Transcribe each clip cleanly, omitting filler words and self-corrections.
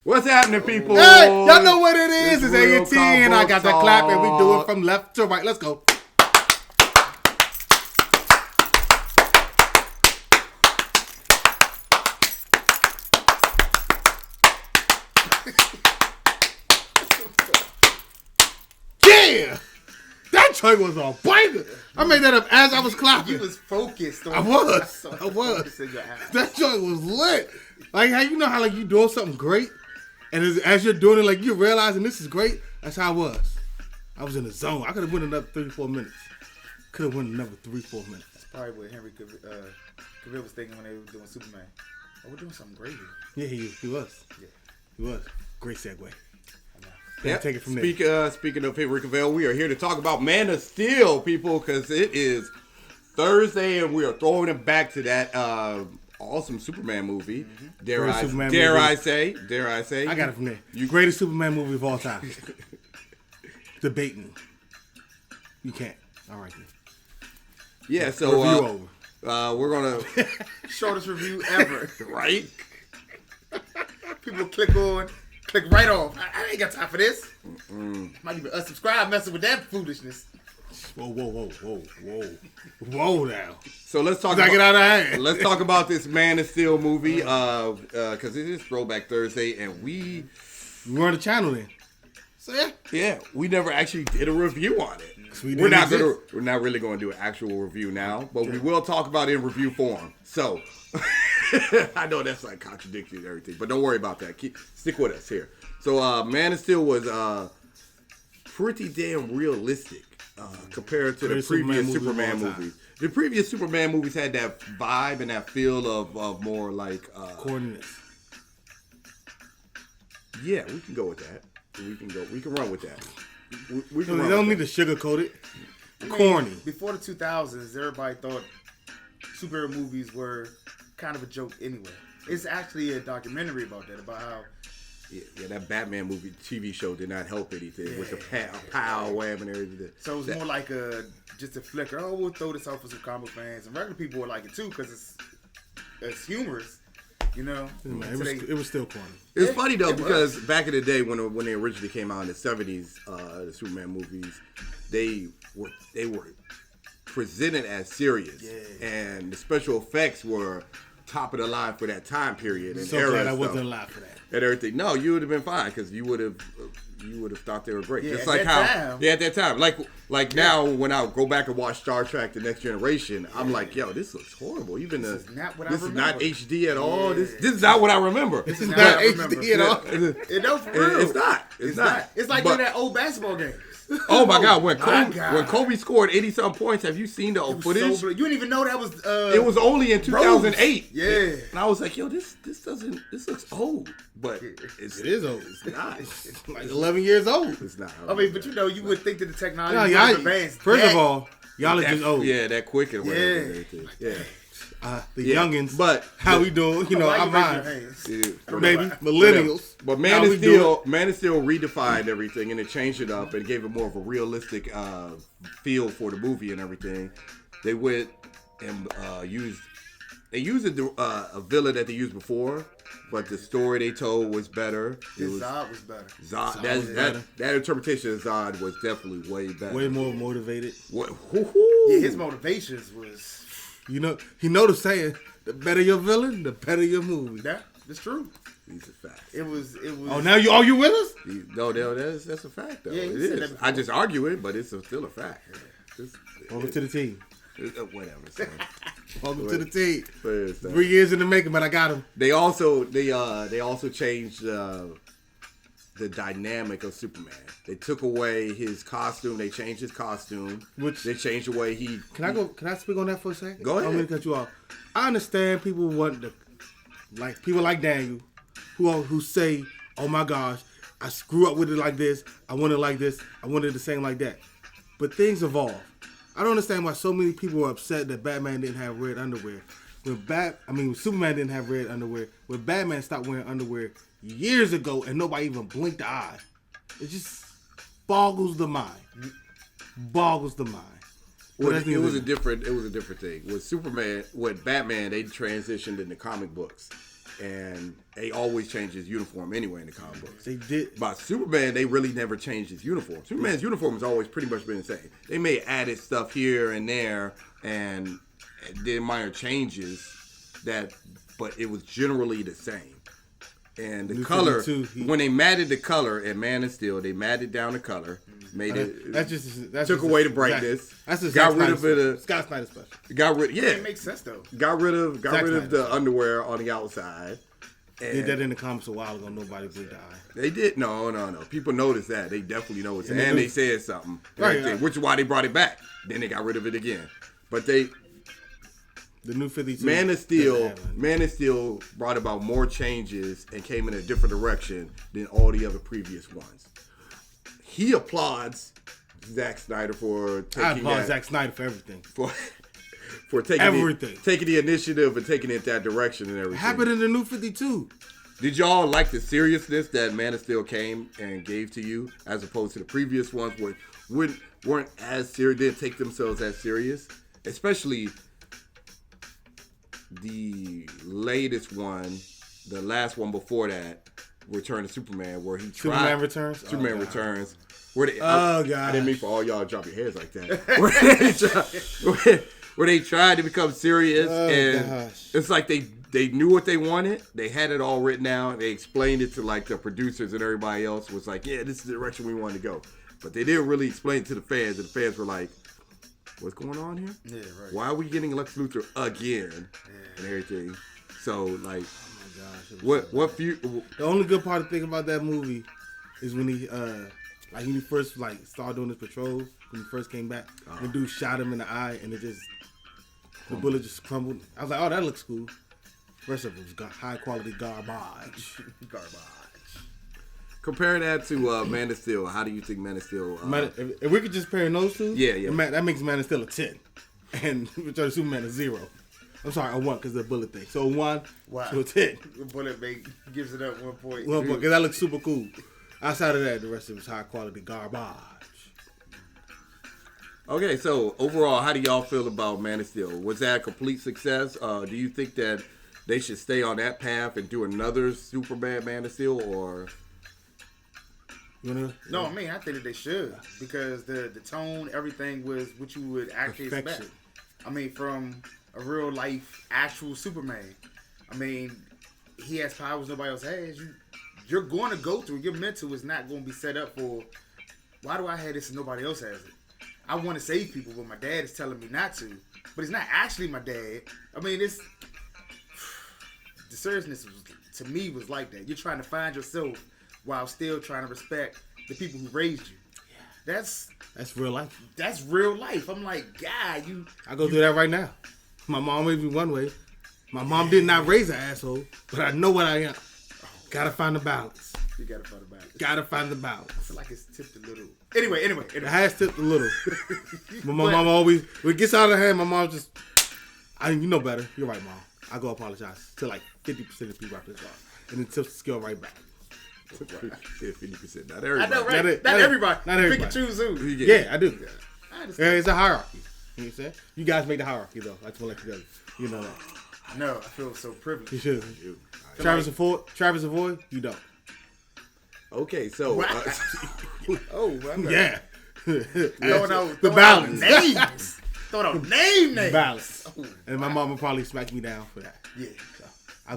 What's happening, people? Hey, y'all know what it is. It's A&T, and I got that talk. clap, and we do it from left to right. Let's go. Yeah! That joint was a banger. I made that up as I was clapping. You was focused. I was. That joint was lit. Like, how you know how like you doing something great, and as you're doing it, like you're realizing this is great. That's how I was. I was in the zone. I could have went another 3-4 minutes. Could have went another 3-4 minutes. That's probably what Henry Cavill was thinking when they were doing Superman. Oh, we're doing something great here. Yeah, he was. Yeah. He was. Great segue. Yeah, take it from there. Speaking of Henry Cavill, we are here to talk about Man of Steel, people, because it is Thursday, and we are throwing it back to that awesome Superman movie. Mm-hmm. Dare I say? I got it from there. Greatest Superman movie of all time. Debating. You can't. All right then. Yeah, so review over. We're gonna Shortest review ever. right. People click right off. I ain't got time for this. Might even unsubscribe messing with that foolishness. Whoa now. So let's talk. Get out of hand. Let's talk about this Man of Steel movie, because it is Throwback Thursday, and we We're on the channel then. So yeah, we never actually did a review on it. We're not really going to do an actual review now, but we will talk about it in review form. So I know that's like contradictory and everything, but don't worry about that. Stick with us here. So Man of Steel was pretty damn realistic compared to the previous Superman movies. The previous Superman movies had that vibe and that feel of more like coordinates. Yeah, we can go with that. We can run with that. We They don't need to sugarcoat it. Corny. Before the 2000s, everybody thought superhero movies were kind of a joke anyway. It's actually a documentary about that, about how... Yeah, that Batman movie TV show did not help anything with the pow, wham, and everything. So it was more like just a flicker. Oh, we'll throw this out for some comic fans. And regular people would like it too because it's humorous. You know, it was still corny. It's funny though because back in the day when they originally came out in the 70s, the Superman movies, they were presented as serious, and the special effects were top of the line for that time period. And so glad I wasn't alive for that. And everything. No, you would have been fine because you would have thought they were great. Yeah, just like at that time. Like now when I go back and watch Star Trek: The Next Generation, I'm like, yo, this looks horrible. Even this is not HD at all. Yeah. This is not what I remember. This is not HD at all. It's not. It's not. It's like in that old basketball game. Oh my God! When Kobe scored 80-some points, have you seen the footage? You didn't even know that was. It was only in 2008. Yeah, and I was like, yo, this looks old, but it is old. It's not. It's like 11 years old. It's not. I mean, but you would think that the technology was advanced. First of all, y'all are just old. Yeah, that quick and whatever. Yeah. The youngins, but how we doing? You know, I'm mine. Maybe millennials. But Man of Steel redefined everything, and it changed it up and gave it more of a realistic feel for the movie and everything. They went and used a villain that they used before, but the story they told was better. Zod was better. That interpretation of Zod was definitely way better. Way more motivated. Yeah, his motivations was. You know the saying: the better your villain, the better your movie. That's true. These are facts. It was. Oh, now you with us? No, that's a fact though. Yeah, it is. I just argue it, but it's still a fact. Welcome to the team. Whatever. Son. Welcome to the team. 3 years in the making, but I got him. They also changed the dynamic of Superman. They took away his costume. They changed his costume. They changed the way he. Can I speak on that for a second? Go ahead. I'm gonna cut you off. I understand people people like Daniel, who say, "Oh my gosh, I screw up with it like this. I want it like this. I want it the same like that." But things evolve. I don't understand why so many people are upset that Batman didn't have red underwear. When Superman didn't have red underwear. When Batman stopped wearing underwear years ago and nobody even blinked the eye. It just boggles the mind. Well, it was a different thing. With Batman, they transitioned into comic books. and they always change his uniform anyway in the comic books. They did. But Superman, they really never changed his uniform. Superman's uniform has always pretty much been the same. They may added stuff here and there and did minor changes but it was generally the same. And the color, when they matted the color in Man of Steel, they matted down the color, made it. That's took away the brightness. That's just got rid of it. Scott Snyder special. Got rid. Yeah, it makes sense though. Got rid of the underwear on the outside. Did that in the comics a while ago. Nobody blinked the eye. They did. No. People noticed that. They definitely noticed it. And they said something. Right. Which is why they brought it back. Then they got rid of it again. But the new 52. Man of Steel brought about more changes and came in a different direction than all the other previous ones. He applauds Zack Snyder for taking I applaud Zack Snyder for everything. For taking everything. Taking the initiative and taking it that direction and everything. It happened in the new 52. Did y'all like the seriousness that Man of Steel came and gave to you as opposed to the previous ones weren't as serious, didn't take themselves as serious? Especially the latest one, the last one before that, Return of Superman, where he tried. Superman Returns. Where they, I didn't mean for all y'all to drop your heads like that. Where they tried to become serious, it's like they knew what they wanted. They had it all written out. They explained it to like the producers and everybody else. Was like, yeah, this is the direction we wanted to go. But they didn't really explain it to the fans. And the fans were like, what's going on here? Yeah, right. Why are we getting Lex Luthor again and everything? So like, oh my gosh, the only good part to think about that movie is when he when he first started doing his patrols, when he first came back, the dude shot him in the eye and the bullet just crumbled. I was like, oh, that looks cool. The rest of it was high quality garbage. Compare that to Man of Steel. How do you think Man of Steel? If we could just compare those two, yeah. That makes Man of Steel a 10, and Return of Superman a 0. I'm sorry, a 1 because of the bullet thing. So a 1 to a 10. The bullet gives it up 1 point. 1 point because that looks super cool. Outside of that, the rest of it was high quality garbage. Okay, so overall, how do y'all feel about Man of Steel? Was that a complete success? Do you think that they should stay on that path and do another Superman Man of Steel, or? No, I mean, I think that they should because the tone, everything was what you would actually expect. I mean, from a real life actual Superman. I mean, he has powers nobody else has. You're going to go through. Your mental is not going to be set up for. Why do I have this and nobody else has it? I want to save people, but my dad is telling me not to. But it's not actually my dad. I mean, the seriousness to me was like that. You're trying to find yourself while still trying to respect the people who raised you. Yeah. That's real life. That's real life. I'm like, God, I go through that right now. My mom raised me one way. My mom did not raise an asshole, but I know what I am. Gotta find the balance. You gotta find the balance. Gotta find the balance. I feel like it's tipped a little. Anyway. It has tipped a little. But my mom always, when it gets out of hand, my mom just, you know better. You're right, Mom. I go apologize to like 50% of people after this off. And then tips the scale right back. 50%. Not everybody. I know, right? Not everybody. Not everybody. Pick and choose who. Yeah, I do. I understand. It's a hierarchy. You know what I'm saying? You guys make the hierarchy, though. I just want to let you know. You know that. No, I feel so privileged. You should. Travis Avoid, you don't. Okay, so. Yeah. Throwing out the balance. Names. Throwing out names. Balance. And my mom would probably smack me down for that. Yeah. So I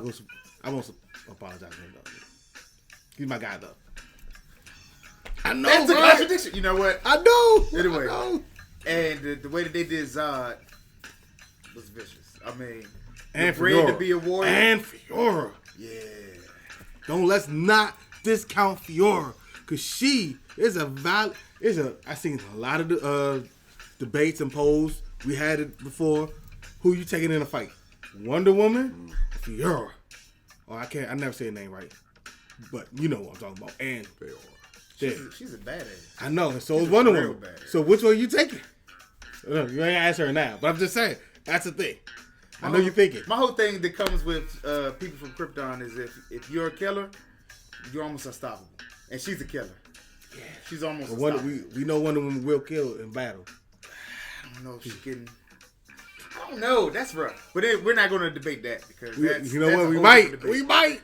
won't apologize to him, though. He's my guy, though. I know, that's a contradiction. You know what? I know. Anyway. I know. And the way that they did Zod was vicious. I mean, and Fiora. To be a warrior. And Fiora. Yeah. Let's not discount Fiora. Because she is I seen a lot of debates and polls. We had it before. Who you taking in a fight? Wonder Woman? Fiora. I never say her name right. But you know what I'm talking about. And Fiora. She's a badass. I know. And so is Wonder Woman. Badass. So which one are you taking? You ain't ask her now. But I'm just saying. That's the thing. I know you're thinking. My whole thing that comes with people from Krypton is if you're a killer, you're almost unstoppable. And she's a killer. Yeah. She's almost unstoppable. We know Wonder Woman will kill in battle. I don't know if she can. I I don't know. That's rough. But we're not going to debate that because that's, you know that's what? a We whole might. different debate. We might.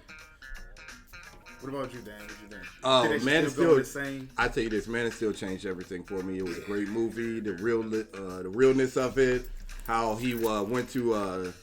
What about you, Dan? What you think? Oh, Man of Steel. The same? I tell you this, Man of Steel changed everything for me. It was a great movie. The realness of it. How he went to.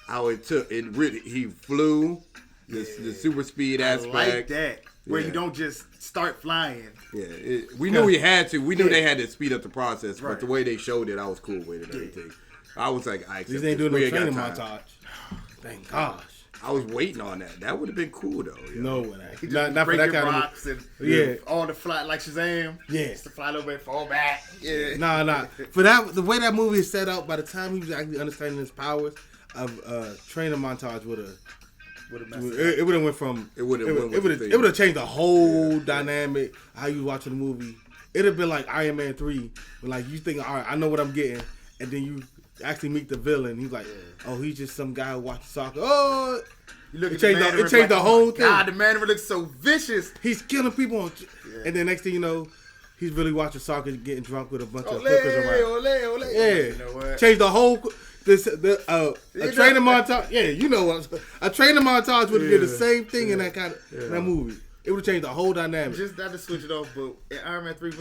How it took it. Really, he flew. The super speed aspect. I like that. Where you don't just start flying. Yeah, we knew he had to. We knew they had to speed up the process, Right. but the way they showed it, I was cool with it and everything. I was like, I accept These ain't this. doing We no ain't training got time. montage. Thank gosh. I was waiting on that. That would have been cool though. Yeah. No, He not just for that breaking kind rocks of. and all the fly like Shazam. Yeah. Just to fly a little bit, fall back. Yeah. Nah. For that, the way that movie is set up, by the time he was actually understanding his powers, training montage would have. It would have went from. It would have changed the whole dynamic. How you watching the movie? It'd have been like Iron Man 3, when like you think, all right, I know what I'm getting, and then you actually meet the villain. He's like, oh, he's just some guy who watches soccer. Oh, You look it at changed the whole thing. God, the man looks so vicious. He's killing people, and then next thing you know, he's really watching soccer, getting drunk with a bunch of hookers around. Ole. Yeah, You know what? changed the whole. A training montage. Yeah, you know what? A training montage would have did the same thing in that kind of that movie. It would have changed the whole dynamic. Just not to switch it off, but in Iron Man 3,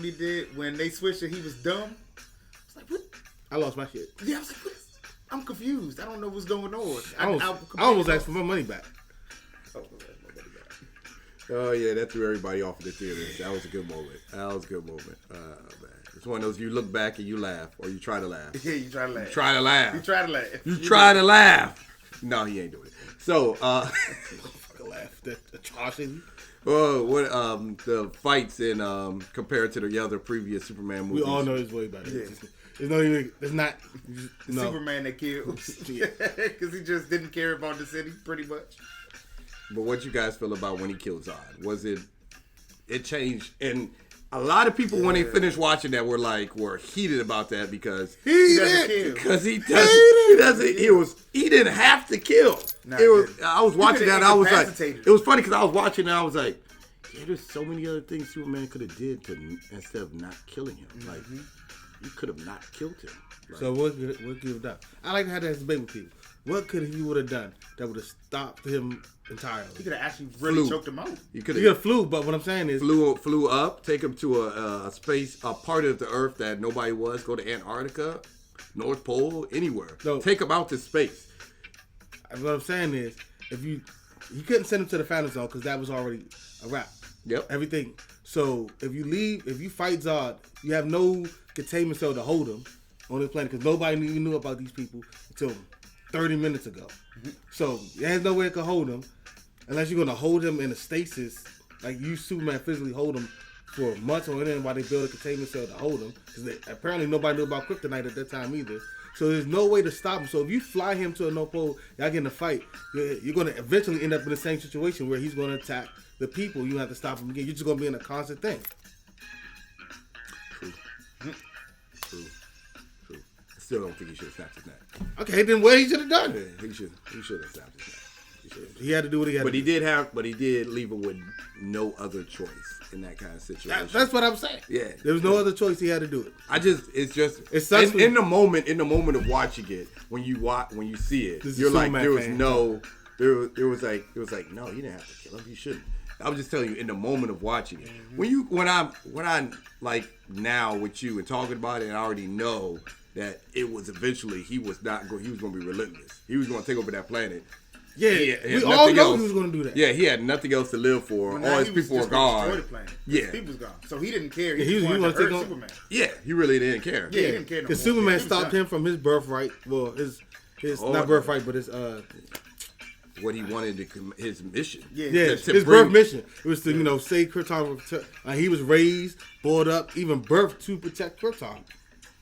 when they switched it, he was dumb. I was like, what? I lost my shit. Yeah, I was like, what? I'm confused. I don't know what's going on. I almost asked for my money back. Oh yeah, that threw everybody off in the theater. That was a good moment. Man. It's one of those you look back and you laugh, or you try to laugh. Yeah, you try to laugh. You try to laugh. You try to laugh. No, he ain't doing it. So, Fucking laugh. That atrocity. what the fights in compared to the other previous Superman movies? We all know it's way better. Yeah. It's not. No. Superman that kills. Because he just didn't care about the city, pretty much. But what you guys feel about when he killed Zod? Was it changed? And a lot of people when they finished watching that were heated about that because he doesn't kill. He didn't have to kill. I was watching that and I was like, it was funny because I was watching and I was like, yeah, there's so many other things Superman could have did instead of not killing him. Like, you could have not killed him. Like, So what could he have done? I like to have that debate with people. What could he would have done that would have stopped him entirely? He could have actually really choked him out. He could have flew, but what I'm saying is flew up, take him to a part of the Earth that nobody was. Go to Antarctica, North Pole, anywhere. No. Take him out to space. What I'm saying is, you couldn't send him to the Phantom Zone because that was already a wrap. Yep. Everything. So if you fight Zod, you have no containment cell to hold him on this planet because nobody even knew about these people until 30 minutes ago. So there's no way it could hold him unless you're gonna hold him in a stasis, like you Superman physically hold him for months on end while they build a containment cell to hold him. Because apparently nobody knew about kryptonite at that time either. So there's no way to stop him. So if you fly him to a North Pole, y'all get in a fight, you're gonna eventually end up in the same situation where he's gonna attack the people. You have to stop him again. You're just gonna be in a constant thing. True. I still don't think he should have snapped his neck. Okay, then what he should have done? Yeah, he should have snapped his neck. He had to do what he had to do. But he did leave him with no other choice in that kind of situation. That's what I'm saying. Yeah. There was no other choice. He had to do it. It sucks in the moment of watching it, when you see it, you're like, there was no, no, you didn't have to kill him. You shouldn't. I was just telling you, in the moment of watching it, when I like now with you and talking about it, and I already know that it was eventually he was going to be relentless. He was going to take over that planet. Yeah, we all know he was going to do that. Yeah, he had nothing else to live for. All his people were gone. Yeah, people was gone. So he didn't care. He was going to take on Superman. Yeah, he really didn't care. Yeah, he didn't care. Because Superman stopped him from his birthright. Well, his not birthright, but his what he wanted his mission. Yeah, his birth mission. It was to save Krypton. He was raised, brought up, even birthed to protect Krypton.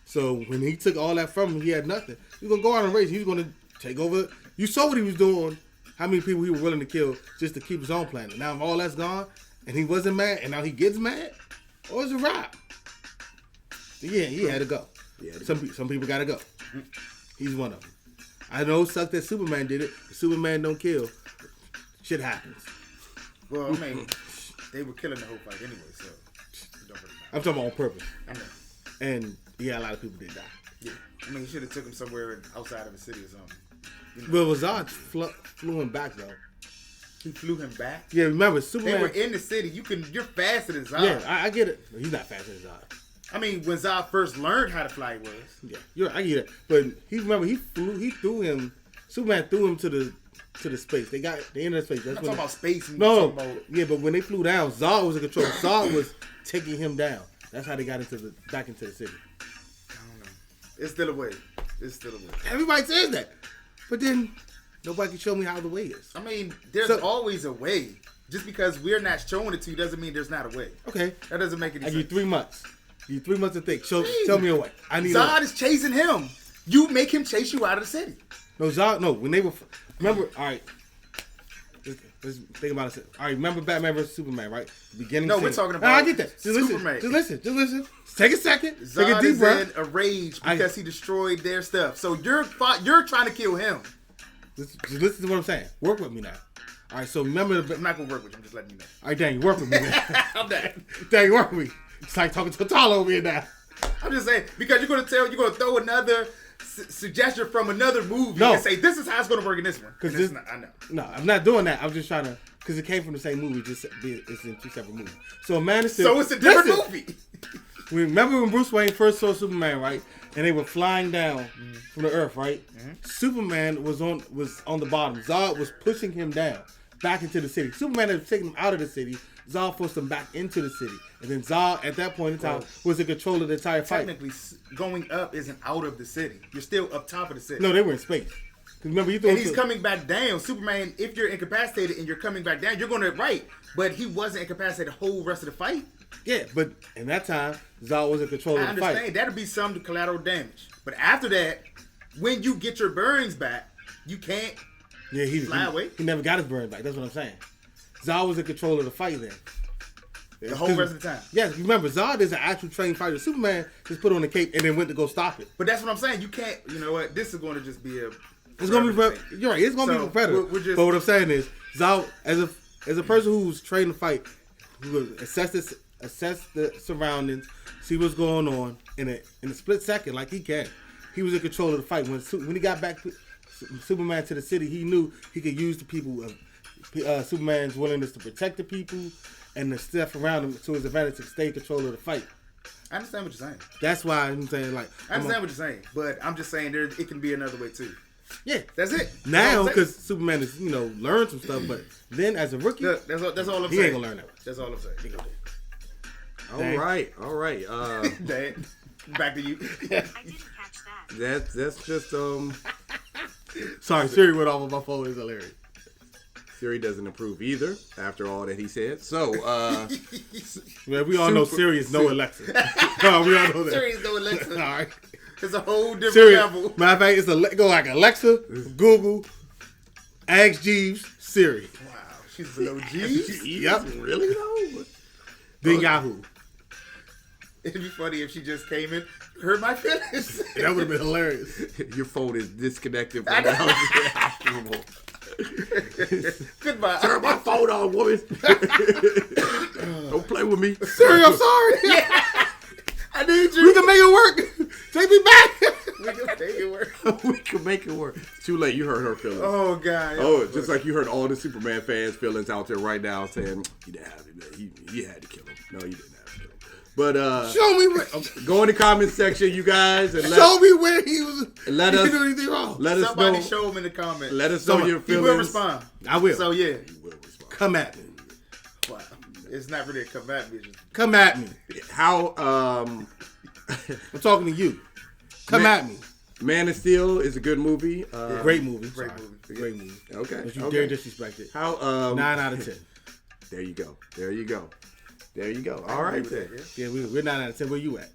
So when he took all that from him, he had nothing. He was gonna go out and race. He was gonna take over. You saw what he was doing. How many people he was willing to kill just to keep his own planet. Now if all that's gone, and he wasn't mad, and now he gets mad, or is it rap? Yeah, he had to go. Yeah, some people gotta go. He's one of them. I know it sucked that Superman did it. But Superman don't kill. Shit happens. Well, I mean, they were killing the whole fight anyway, so it don't really matter. I'm talking about on purpose. I know. And yeah, a lot of people did die. Yeah. I mean, he should have took him somewhere outside of the city or something. You know? Well, Zod flew him back though. He flew him back. Yeah, remember Superman? They were in the city. You're faster than Zod. Yeah, I get it. He's not faster than Zod. I mean, when Zod first learned how to fly, he was. Yeah, I get it. But Superman threw him to the space. They entered space. I'm talking about space. Yeah, but when they flew down, Zod was in control. Zod was taking him down. That's how they got back into the city. I don't know. It's still a way. Everybody says that, but then nobody can show me how the way is. I mean, there's always a way. Just because we're not showing it to you doesn't mean there's not a way. Okay, that doesn't make any sense. I give you 3 months. You 3 months to think. Tell me a way. I need. Zod is chasing him. You make him chase you out of the city. No, Zod. No, when they were. Remember, all right. Let's think about it. All right, remember Batman vs Superman, right? The beginning. No, scene. we're talking about. I get that. Superman. Just listen. Take a second. Zod take a deep breath. Is in a rage because he destroyed their stuff. So you're trying to kill him. Just listen to what I'm saying. Work with me now. All right. So remember. I'm not gonna work with you. I'm just letting you know. All right, Dang, work with me. Man. I'm not. Dang, work with me. It's like talking to a Tala over here now. I'm just saying because you're gonna throw another suggestion from another movie and say this is how it's gonna work in this one. Because I know. No, I'm not doing that. I'm just trying to. Because it came from the same movie, it's in 2 separate movies. So Man is still. So it's a different movie. Remember when Bruce Wayne first saw Superman, right? And they were flying down from the Earth, right? Mm-hmm. Superman was on the bottom. Zod was pushing him down back into the city. Superman had taken him out of the city. Zod forced him back into the city, and then Zod at that point in time was in control of the entire fight. Technically, going up isn't out of the city. You're still up top of the city. No, they were in space. Remember, and he's coming back down. Superman, if you're incapacitated and you're coming back down, you're going to but he wasn't incapacitated the whole rest of the fight. Yeah, but in that time, Zod was in control of the fight. I understand. That'd be some collateral damage. But after that, when you get your bearings back, you can't fly away. He never got his bearings back. That's what I'm saying. Zod was in control of the fight then. The whole rest of the time. Yes, remember, Zod is an actual trained fighter. Superman just put on the cape and then went to go stop it. But that's what I'm saying. You can't, you know what? This is going to just be a... It's gonna be. You're right. It's gonna be competitive. But what I'm saying is, Zod, as a person who's trained to fight, who will assess the surroundings, see what's going on in a split second, like he can. He was in control of the fight when he got back Superman to the city. He knew he could use the people of Superman's willingness to protect the people and the stuff around him to his advantage to stay in control of the fight. I understand what you're saying. That's why I'm saying I understand what you're saying, but I'm just saying it can be another way too. Yeah, that's it. Now, because Superman has learned some stuff, but then as a rookie, that's all I'm saying. He ain't gonna learn that. That's all I'm saying. All right. Dad, back to you. That's just Sorry, Siri went off of my phone. It's hilarious. Siri doesn't approve either. After all that he said, so well, we all know Siri is no Alexa. We all know that. Siri is no Alexa. All right. It's a whole different level. Matter of fact, it's go like Alexa, Google, Ask Jeeves, Siri. Wow, she's below Jeeves? Yep. Really though? Then Yahoo. It'd be funny if she just came in, hurt my feelings. That would have been hilarious. Your phone is disconnected from the house. Goodbye. Turn my phone on, woman. Don't play with me. Siri, I'm sorry. Yeah. I need you. We can make it work. Take me back. We can make it work. We can make it work. It's too late. You hurt her feelings. Oh, God. Oh, just like you hurt all the Superman fans' feelings out there right now saying, you didn't have him. You had to kill him. No, you didn't have to kill him. But show me where. Go in the comment section, you guys. And show me where he was. Let us, he did anything wrong. Let us Somebody know. show him in the comments. Let us know your feelings. He will respond. I will. So, yeah. He will respond. Come at me. Wow. It's not really a come at me. It's just... Come at me. How, I'm talking to you. Come at me. Man of Steel is a good movie. Great movie. Great movie. Great movie. Okay. But you dare disrespect it. How 9 out of 10. There you go. There you go. There you go. All right then. Yeah, we're 9 out of 10. Where you at?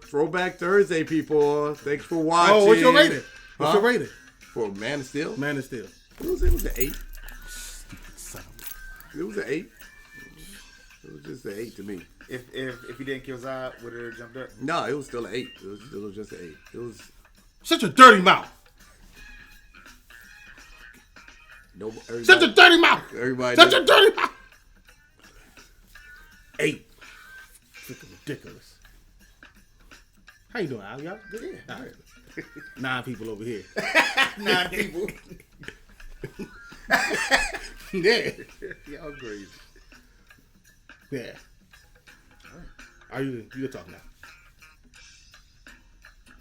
Throwback Thursday, people. Thanks for watching. Oh, what's your rating? What's your rating? For Man of Steel? Man of Steel. It was an 8. It was an 8. It was just an 8 to me. If he didn't kill Zod, would it have jumped up? No, it was still an 8. It was just an 8. It was such a dirty mouth. Such a dirty mouth. Everybody. Such a dirty mouth. 8. Freaking ridiculous. How you doing, Al? Y'all good? Yeah. All right. 9 people over here. 9 people. Yeah. Y'all crazy. Yeah. All right. Are you can talk now.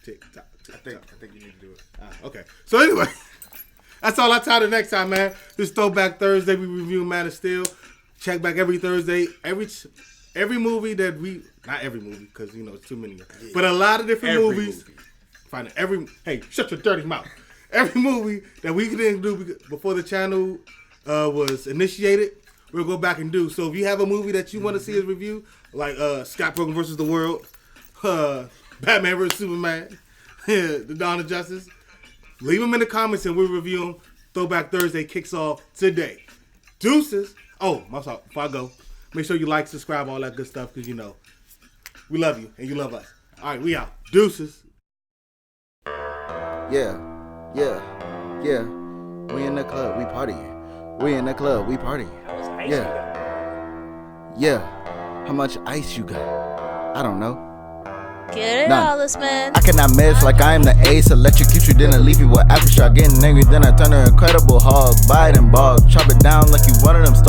Tick tock. I think you need to do it. Okay. So anyway, that's all I tell you next time, man. This Throwback Thursday, we review Man of Steel. Check back every Thursday. Every movie that not every movie, because it's too many. Yeah. But a lot of different movies. Find it hey, shut your dirty mouth. Every movie that we didn't do before the channel was initiated, we'll go back and do. So if you have a movie that you want to see us review, like Scott Pilgrim vs. the World, Batman vs. Superman, The Dawn of Justice, leave them in the comments and we'll review them. Throwback Thursday kicks off today. Deuces. Oh, my fault. Before I go, make sure you like, subscribe, all that good stuff, because we love you and you love us. All right, we out. Deuces. Yeah. We in the club, we partying. We in the club, we partying. Yeah. How much ice you got? I don't know. Get it all, this man. I cannot miss like I am the ace. Electrocute you, then I leave you with aftershock. Getting angry, then I turn to Incredible Hulk. Bite and bog, chop it down like you one of them.